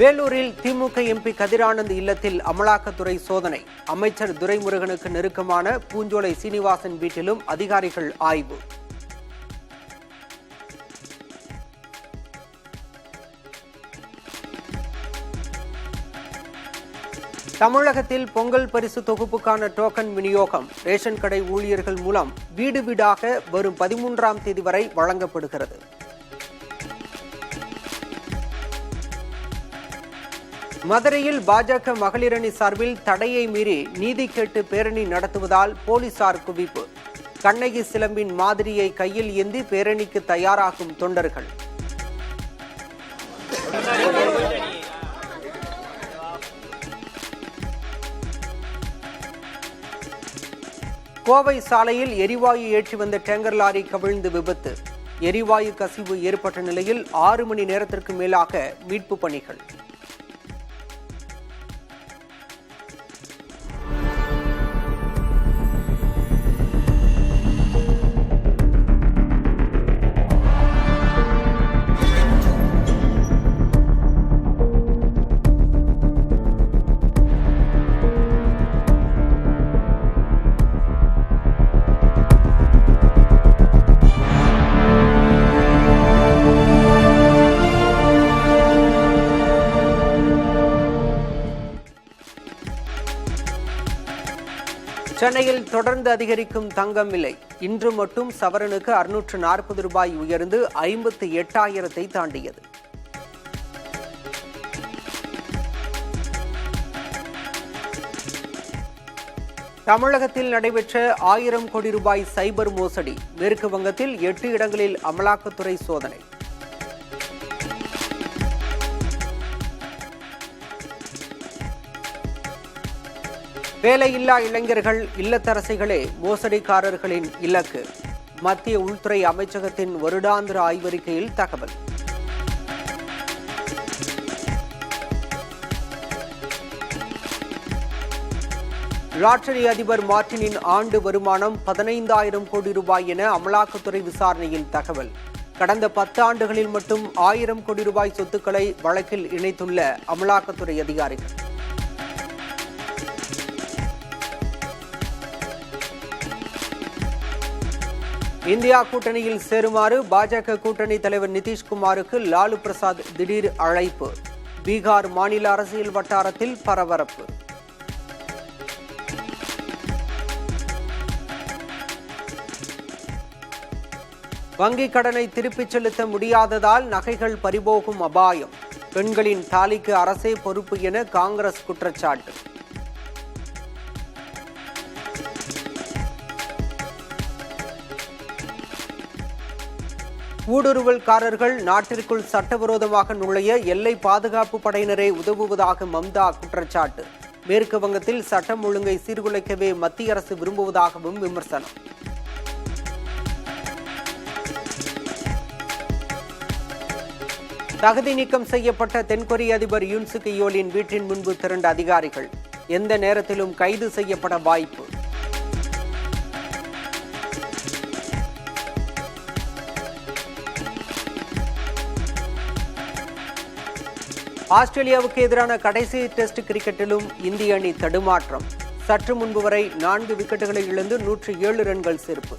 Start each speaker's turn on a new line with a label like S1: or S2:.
S1: வேலூரில் திமுக எம்பி கதிரானந்த் இல்லத்தில் அமலாக்கத்துறை சோதனை. அமைச்சர் துரைமுருகனுக்கு நெருக்கமான பூஞ்சோலை சீனிவாசன் வீட்டிலும் அதிகாரிகள் ஆய்வு. தமிழகத்தில் பொங்கல் பரிசு தொகுப்புக்கான டோக்கன் விநியோகம் ரேஷன் கடை ஊழியர்கள் மூலம் வீடு வீடாக வரும் 13ஆம் தேதி வரை வழங்கப்படுகிறது. மதுரையில் பாஜக மகளிரணி சார்பில் தடையை மீறி நீதி கேட்டு பேரணி நடத்துவதால் போலீசார் குவிப்பு. கண்ணகி சிலம்பின் மாதிரியை கையில் ஏந்தி பேரணிக்கு தயாராகும் தொண்டர்கள். கோவை சாலையில் எரிவாயு ஏற்றி வந்த டேங்கர் லாரி கவிழ்ந்து விபத்து. எரிவாயு கசிவு ஏற்பட்ட நிலையில் 6 மணி நேரத்திற்கு மேலாக மீட்பு பணிகள். சென்னையில் தொடர்ந்து அதிகரிக்கும் தங்கம் விலை. இன்று மட்டும் சவரனுக்கு 640 ரூபாய் உயர்ந்து 58,000 தாண்டியது. தமிழகத்தில் நடைபெற்ற 1000 கோடி ரூபாய் சைபர் மோசடி. மேற்கு வங்கத்தில் 8 இடங்களில் அமலாக்கத்துறை சோதனை. வேலையில்லா இளைஞர்கள், இல்லத்தரசிகளே மோசடிக்காரர்களின் இலக்கு. மத்திய உள்துறை அமைச்சகத்தின் வருடாந்திர ஆய்வறிக்கையில் தகவல். லாட்டரி அதிபர் மார்டினின் ஆண்டு வருமானம் 15,000 கோடி ரூபாய் என அமலாக்கத்துறை விசாரணையில் தகவல். கடந்த 10 ஆண்டுகளில் மட்டும் 1000 கோடி ரூபாய் சொத்துக்களை வழக்கில் இணைத்துள்ள அமலாக்கத்துறை அதிகாரிகள். இந்தியா கூட்டணியில் சேருமாறு பாஜக கூட்டணி தலைவர் நிதிஷ்குமாருக்கு லாலு பிரசாத் திடீர் அழைப்பு. பீகார் மாநில அரசியல் வட்டாரத்தில் பரபரப்பு. வங்கிக் கடனை திருப்பிச் செலுத்த முடியாததால் நகைகள் பறிபோகும் அபாயம். பெண்களின் தாலிக்கு அரசே பொறுப்பு என காங்கிரஸ் குற்றச்சாட்டு. ஊடுருவல்காரர்கள் நாட்டிற்குள் சட்டவிரோதமாக நுழைய எல்லை பாதுகாப்பு படையினரே உதவுவதாக மம்தா குற்றச்சாட்டு. மேற்கு வங்கத்தில் சட்டம் ஒழுங்கை சீர்குலைக்கவே மத்திய அரசு விரும்புவதாகவும் விமர்சனம். தகுதி நீக்கம் செய்யப்பட்ட தென்கொரிய அதிபர் யூன் சுக் யோலின் வீட்டின் முன்பு திரண்ட அதிகாரிகள். எந்த நேரத்திலும் கைது செய்யப்பட வாய்ப்பு. ஆஸ்திரேலியாவுக்கு எதிரான கடைசி டெஸ்ட் கிரிக்கெட்டிலும் இந்திய அணி தடுமாற்றம். சற்று முன்பு வரை 4 விக்கெட்டுகளை இழந்து 107 ரன்கள் சேர்ப்பு.